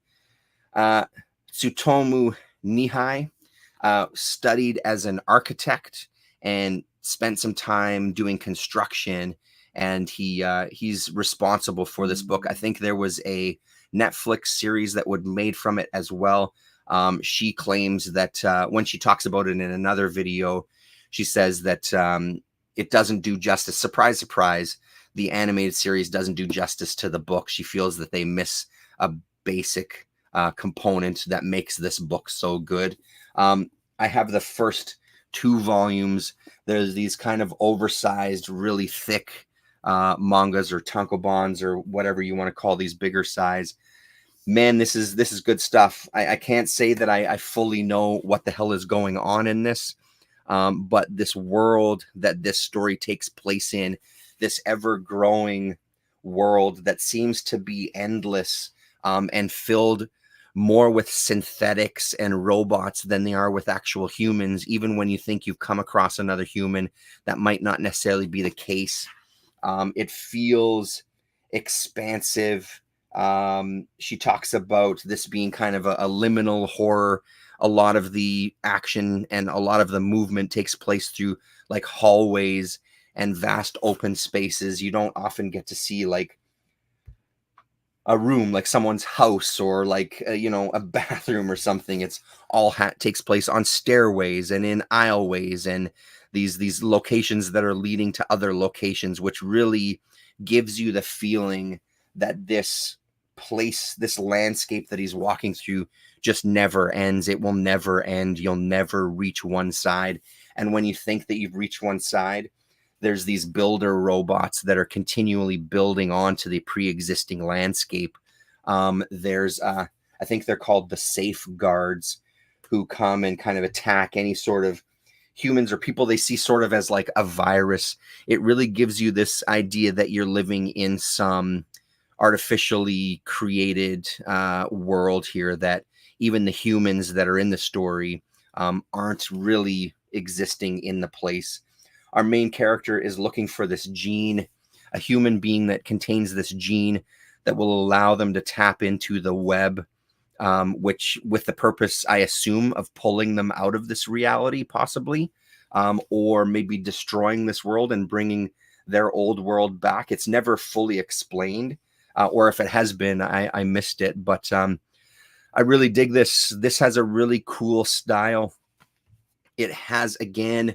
S1: Tsutomu Nihai studied as an architect and spent some time doing construction, and he's responsible for this book. I think there was a Netflix series that was made from it as well. She claims that when she talks about it in another video, she says that it doesn't do justice. Surprise, surprise. The animated series doesn't do justice to the book. She feels that they miss a basic component that makes this book so good. I have the first 2 volumes. There's these kind of oversized, really thick mangas or tankobons or whatever you want to call these bigger size. Man, this is good stuff. I can't say that I fully know what the hell is going on in this, but this world that this story takes place in, this ever-growing world that seems to be endless and filled more with synthetics and robots than they are with actual humans. Even when you think you've come across another human, that might not necessarily be the case. It feels expansive. She talks about this being kind of a liminal horror. A lot of the action and a lot of the movement takes place through like hallways and vast open spaces. You don't often get to see like a room, like someone's house, or like a bathroom or something. It's all takes place on stairways and in aisleways and these locations that are leading to other locations, which really gives you the feeling that this place, this landscape that he's walking through, just never ends. It will never end. You'll never reach one side. And when you think that you've reached one side, there's these builder robots that are continually building onto the pre-existing landscape. There's, I think they're called the safeguards, who come and kind of attack any sort of humans or people they see sort of as like a virus. It really gives you this idea that you're living in some artificially created world here, that even the humans that are in the story aren't really existing in the place. Our main character is looking for this gene, a human being that contains this gene that will allow them to tap into the web, which with the purpose, I assume, of pulling them out of this reality, possibly, or maybe destroying this world and bringing their old world back. It's never fully explained, or if it has been, I missed it. But I really dig this. This has a really cool style. It has, again,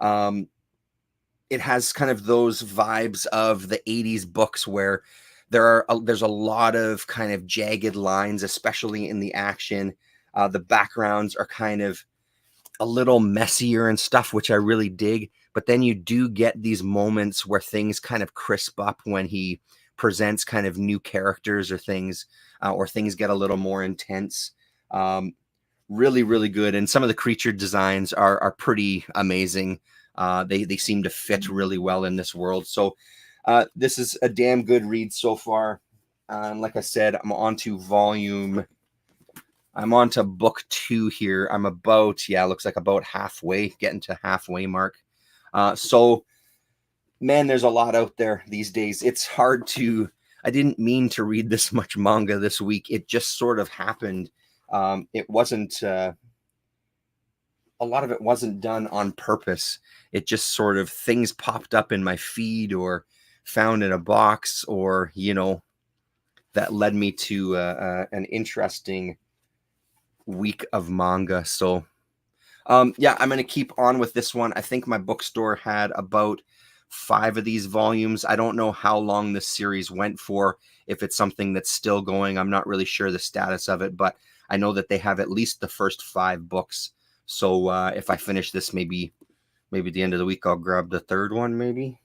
S1: it has kind of those vibes of the 80s books where there's a lot of kind of jagged lines, especially in the action. The backgrounds are kind of a little messier and stuff, which I really dig. But then you do get these moments where things kind of crisp up when he presents kind of new characters or things get a little more intense. Really, really good. And some of the creature designs are pretty amazing. They seem to fit really well in this world. So this is a damn good read so far. Like I said, I'm on to book 2 here. I'm about, looks like about halfway, getting to halfway mark. So, man, there's a lot out there these days. It's hard to, I didn't mean to read this much manga this week. It just sort of happened. It wasn't, a lot of it wasn't done on purpose. It just sort of, things popped up in my feed or found in a box, or, that led me to an interesting week of manga. So I'm going to keep on with this one. I think my bookstore had about 5 of these volumes. I don't know how long this series went for, if it's something that's still going. I'm not really sure the status of it, but I know that they have at least the first 5 books. So if I finish this, maybe at the end of the week, I'll grab the 3rd one, maybe.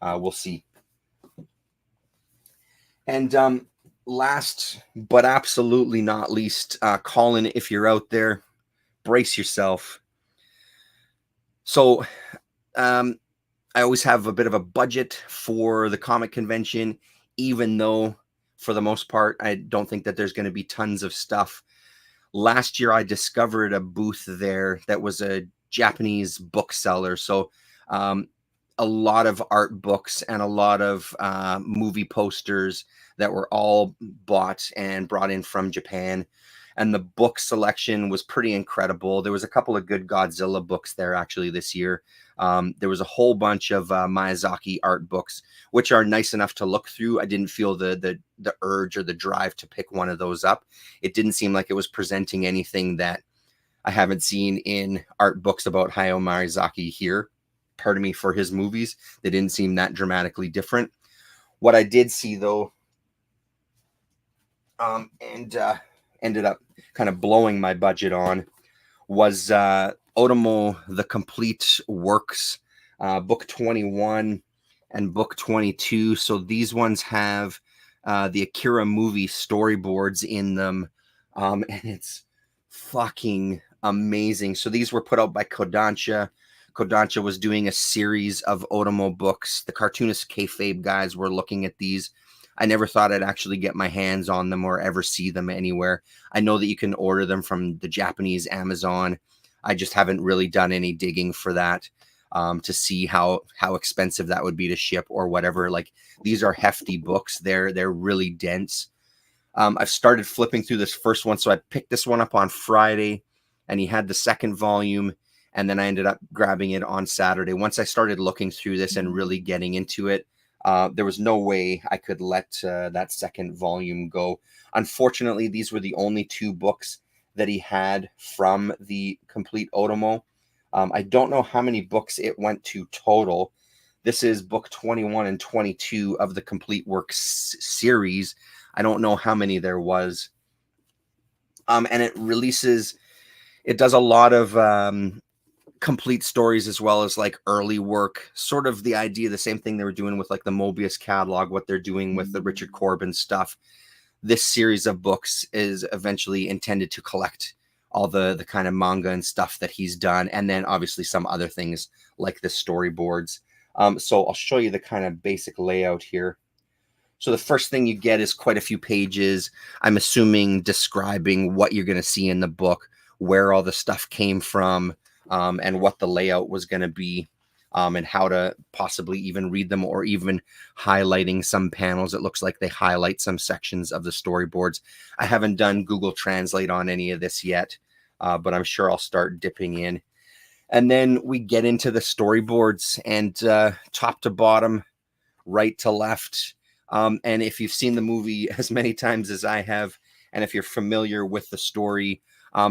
S1: We'll see. And last but absolutely not least, Colin, if you're out there, brace yourself. So I always have a bit of a budget for the comic convention, even though for the most part, I don't think that there's going to be tons of stuff. Last year, I discovered a booth there that was a Japanese bookseller. So a lot of art books and a lot of movie posters that were all bought and brought in from Japan. And the book selection was pretty incredible. There was a couple of good Godzilla books there actually this year. There was a whole bunch of Miyazaki art books, which are nice enough to look through. I didn't feel the urge or the drive to pick one of those up. It didn't seem like it was presenting anything that I haven't seen in art books about Hayao Miyazaki here. Pardon me, for his movies. They didn't seem that dramatically different. What I did see, though, and ended up kind of blowing my budget on, was Otomo The Complete Works, book 21 and book 22. So these ones have the Akira movie storyboards in them, and it's fucking amazing. So these were put out by Kodansha. Kodansha was doing a series of Otomo books. The cartoonist Kayfabe guys were looking at these. I never thought I'd actually get my hands on them or ever see them anywhere. I know that you can order them from the Japanese Amazon. I just haven't really done any digging for that to see how expensive that would be to ship or whatever. Like, these are hefty books. They're really dense. I've started flipping through this first one. So I picked this one up on Friday, and he had the second volume. And then I ended up grabbing it on Saturday. Once I started looking through this and really getting into it, there was no way I could let that second volume go. Unfortunately, these were the only 2 books that he had from the Complete Otomo. I don't know how many books it went to total. This is book 21 and 22 of the Complete Works series. I don't know how many there was. And it does a lot of complete stories as well as like early work, sort of the idea, the same thing they were doing with like the Mobius catalog, what they're doing with the Richard Corbin stuff. This series of books is eventually intended to collect all the kind of manga and stuff that he's done, and then obviously some other things like the storyboards. So I'll show you the kind of basic layout here. So the first thing you get is quite a few pages, I'm assuming describing what you're going to see in the book, where all the stuff came from, and what the layout was going to be. and how to possibly even read them, or even highlighting some panels. It looks like they highlight some sections of the storyboards. I haven't done Google Translate on any of this yet, but I'm sure I'll start dipping in. And then we get into the storyboards, and top to bottom, right to left. And if you've seen the movie as many times as I have, and if you're familiar with the story,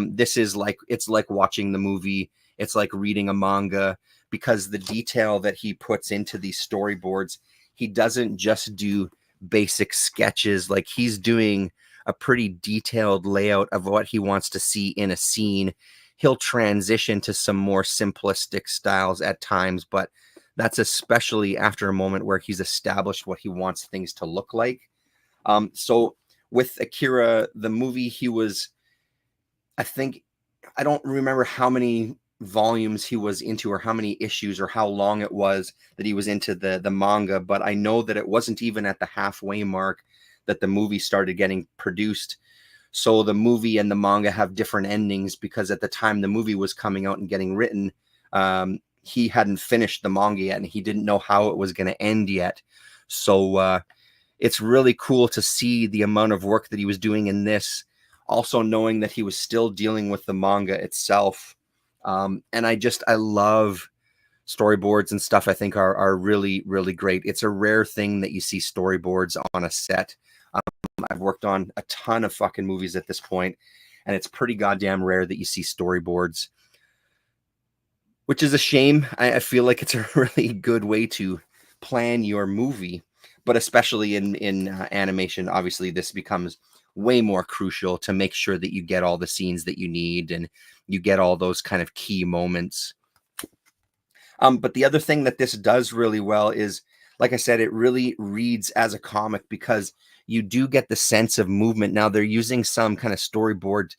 S1: this is like, it's like watching the movie. It's like reading a manga, because the detail that he puts into these storyboards, he doesn't just do basic sketches. Like, he's doing a pretty detailed layout of what he wants to see in a scene. He'll transition to some more simplistic styles at times, but that's especially after a moment where he's established what he wants things to look like. So with Akira, the movie, he was, I think, I don't remember how many volumes he was into, or how many issues, or how long it was that he was into the manga, but I know that it wasn't even at the halfway mark that the movie started getting produced. So the movie and the manga have different endings, because at the time the movie was coming out and getting written, he hadn't finished the manga yet, and he didn't know how it was going to end yet. So it's really cool to see the amount of work that he was doing in this, also knowing that he was still dealing with the manga itself. And I love storyboards and stuff. I think are really, really great. It's a rare thing that you see storyboards on a set. I've worked on a ton of fucking movies at this point, and it's pretty goddamn rare that you see storyboards, which is a shame. I feel like it's a really good way to plan your movie, but especially in animation, obviously this becomes way more crucial to make sure that you get all the scenes that you need, and you get all those kind of key moments. But the other thing that this does really well is, like I said, it really reads as a comic, because you do get the sense of movement. Now, they're using some kind of storyboard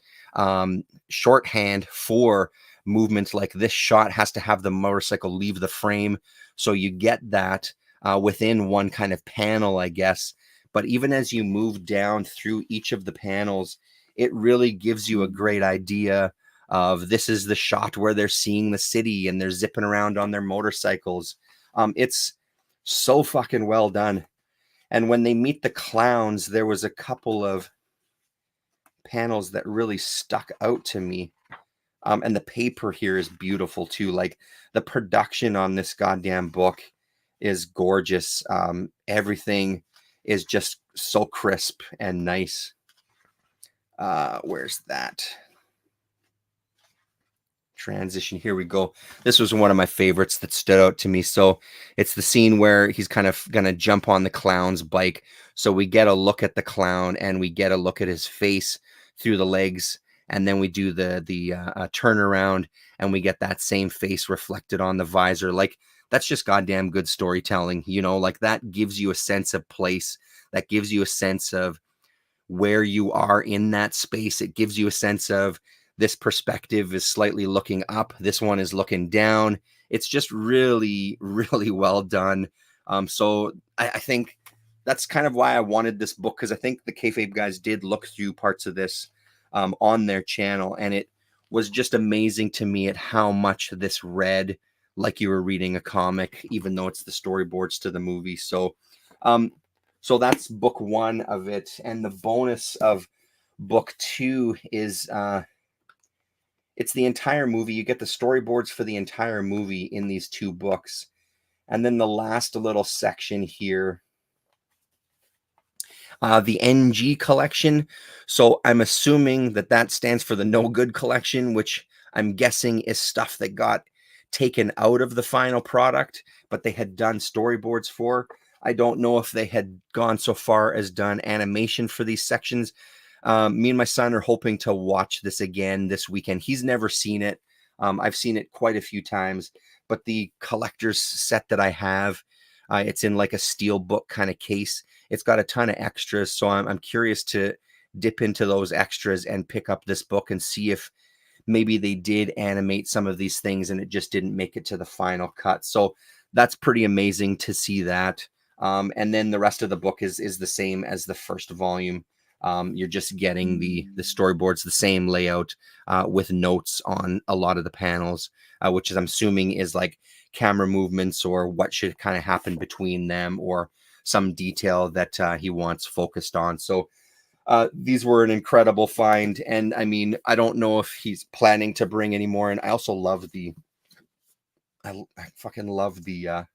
S1: shorthand for movement. Like, this shot has to have the motorcycle leave the frame, so you get that within one kind of panel, I guess. But even as you move down through each of the panels, it really gives you a great idea of, this is the shot where they're seeing the city and they're zipping around on their motorcycles. It's so fucking well done. And when they meet the clowns, there was a couple of panels that really stuck out to me. And the paper here is beautiful too. Like, the production on this goddamn book is gorgeous. Everything is just so crisp and nice. Where's that transition? Here we go. This was one of my favorites that stood out to me. So it's the scene where he's kind of gonna jump on the clown's bike. So we get a look at the clown, and we get a look at his face through the legs, and then we do the turnaround, and we get that same face reflected on the visor. Like, that's just goddamn good storytelling, you know. Like, that gives you a sense of place, that gives you a sense of where you are in that space. It gives you a sense of, this perspective is slightly looking up, this one is looking down. It's just really, really well done. So I think that's kind of why I wanted this book, because I think the Kayfabe guys did look through parts of this on their channel, and it was just amazing to me at how much this read like you were reading a comic, even though it's the storyboards to the movie. So so that's book one of it. And the bonus of book two is it's the entire movie. You get the storyboards for the entire movie in these two books. And then the last little section here, the NG collection. So I'm assuming that that stands for the No Good collection, which I'm guessing is stuff that got taken out of the final product, but they had done storyboards for. I don't know if they had gone so far as done animation for these sections. Me and my son are hoping to watch this again this weekend. He's never seen it. I've seen it quite a few times, but the collector's set that I have, it's in like a steel book kind of case. It's got a ton of extras, so I'm curious to dip into those extras and pick up this book and see if maybe they did animate some of these things and it just didn't make it to the final cut. So that's pretty amazing to see that. And then the rest of the book is the same as the first volume. You're just getting the storyboards, the same layout, with notes on a lot of the panels, which is, I'm assuming, is like camera movements or what should kind of happen between them, or some detail that he wants focused on. So these were an incredible find. And I mean, I don't know if he's planning to bring any more. And I also love I fucking love the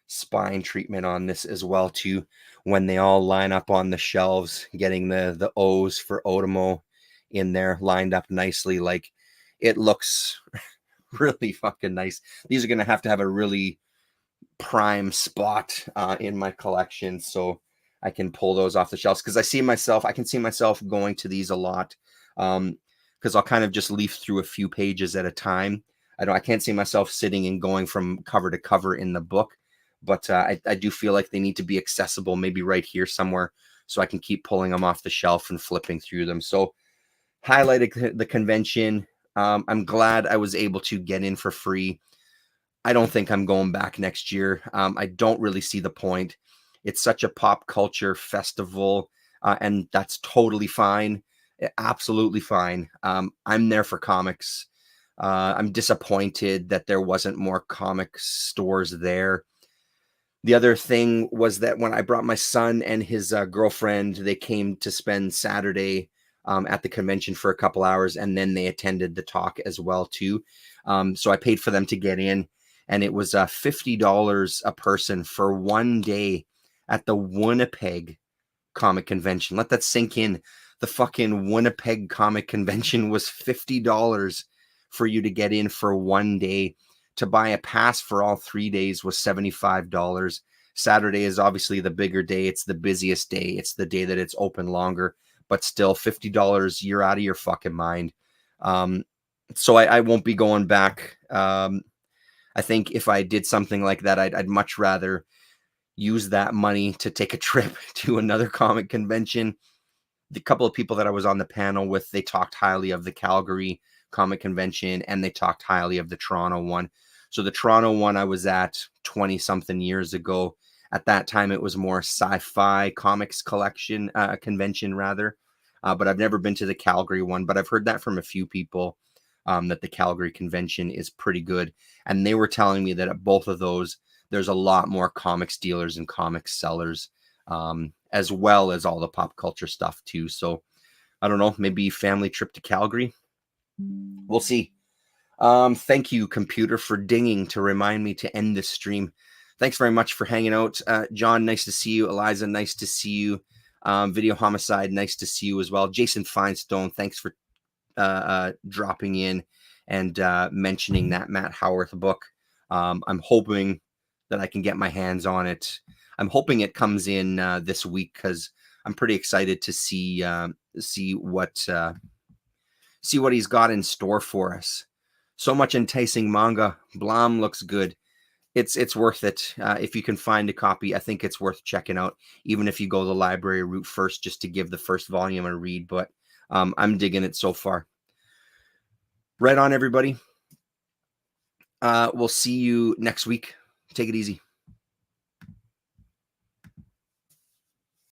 S1: spine treatment on this as well too, when they all line up on the shelves, getting the O's for Otomo in there lined up nicely. Like, it looks really fucking nice. These are going to have a really prime spot in my collection, so I can pull those off the shelves, because I can see myself going to these a lot, because I'll kind of just leaf through a few pages at a time. I can't see myself sitting and going from cover to cover in the book, but I do feel like they need to be accessible, maybe right here somewhere, so I can keep pulling them off the shelf and flipping through them. So, highlighted the convention. I'm glad I was able to get in for free. I don't think I'm going back next year. I don't really see the point. It's such a pop culture festival, and that's totally fine. Absolutely fine. I'm there for comics. I'm disappointed that there wasn't more comic stores there. The other thing was that when I brought my son and his girlfriend, they came to spend Saturday at the convention for a couple hours, and then they attended the talk as well too. So I paid for them to get in, and it was $50 a person for one day at the Winnipeg Comic Convention. Let that sink in. The fucking Winnipeg Comic Convention was $50 for you to get in for one day. To buy a pass for all 3 days was $75. Saturday is obviously the bigger day. It's the busiest day. It's the day that it's open longer, but still $50. You're out of your fucking mind. So I won't be going back. I think if I did something like that, I'd much rather use that money to take a trip to another comic convention. The couple of people that I was on the panel with, they talked highly of the Calgary Comic Convention, and they talked highly of the Toronto one. So the Toronto one I was at 20 something years ago. At that time, it was more sci-fi comics collection convention rather. But I've never been to the Calgary one, but I've heard that from a few people, that the Calgary convention is pretty good. And they were telling me that at both of those, there's a lot more comics dealers and comics sellers, as well as all the pop culture stuff too. So I don't know, maybe family trip to Calgary. We'll see. Thank you, computer, for dinging to remind me to end this stream. Thanks very much for hanging out. John, nice to see you. Eliza, nice to see you. Video Homicide, nice to see you as well. Jason Finestone, thanks for dropping in and mentioning that Matt Howarth book. I'm hoping that I can get my hands on it. I'm hoping it comes in this week, because I'm pretty excited to see what he's got in store for us. So much enticing manga. Blam looks good. It's worth it. If you can find a copy, I think it's worth checking out, even if you go the library route first, just to give the first volume a read. But I'm digging it so far. Right on, everybody. We'll see you next week. Take it easy.